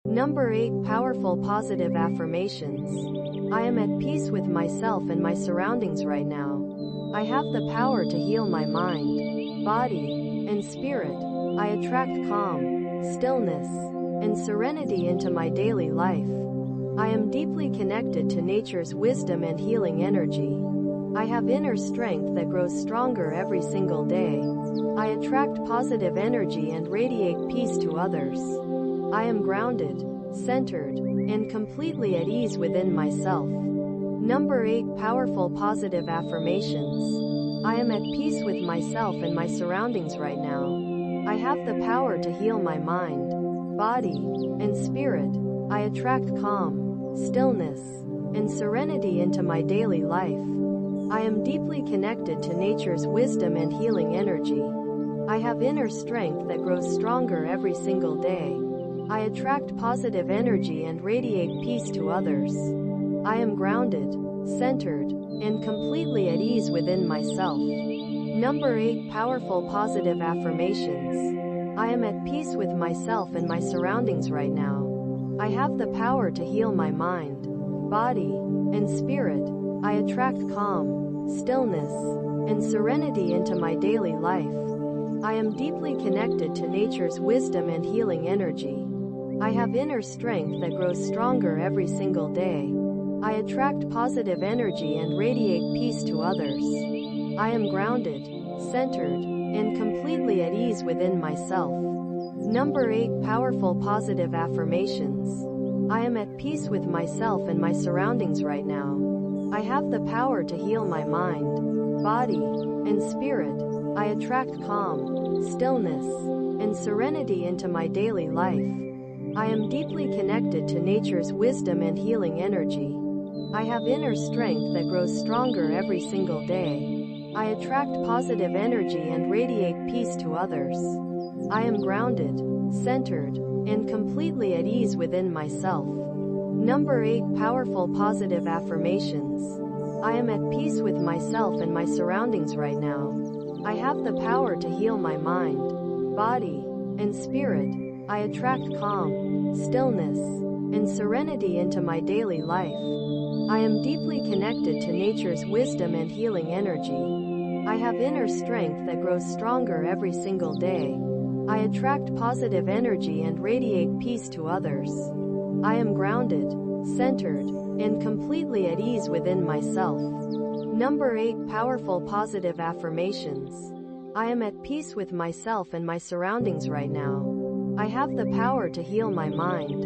Number 8. Powerful positive affirmations. I am at peace with myself and my surroundings right now. I have the power to heal my mind, body, and spirit. I attract calm, stillness, and serenity into my daily life. I am deeply connected to nature's wisdom and healing energy. I have inner strength that grows stronger every single day. I attract positive energy and radiate peace to others. I am grounded, centered, and completely at ease within myself. Number 8. Powerful positive affirmations. I am at peace with myself and my surroundings right now. I have the power to heal my mind, body, and spirit. I attract calm, stillness, and serenity into my daily life. I am deeply connected to nature's wisdom and healing energy. I have inner strength that grows stronger every single day. I attract positive energy and radiate peace to others. I am grounded, centered, and completely at ease within myself. Number 8. Powerful positive affirmations. I am at peace with myself and my surroundings right now. I have the power to heal my mind, body, and spirit. I attract calm, stillness, and serenity into my daily life. I am deeply connected to nature's wisdom and healing energy. I have inner strength that grows stronger every single day. I attract positive energy and radiate peace to others. I am grounded, centered, and completely at ease within myself. Number 8. Powerful positive affirmations. I am at peace with myself and my surroundings right now. I have the power to heal my mind, body, and spirit. I attract calm, stillness, and serenity into my daily life. I am deeply connected to nature's wisdom and healing energy. I have inner strength that grows stronger every single day. I attract positive energy and radiate peace to others. I am grounded, centered, and completely at ease within myself. Number 8. Powerful positive affirmations. I am at peace with myself and my surroundings right now. I have the power to heal my mind, body, and spirit. I attract calm, stillness, and serenity into my daily life. I am deeply connected to nature's wisdom and healing energy. I have inner strength that grows stronger every single day. I attract positive energy and radiate peace to others. I am grounded, centered, and completely at ease within myself. Number 8. Powerful positive affirmations. I am at peace with myself and my surroundings right now. I have the power to heal my mind,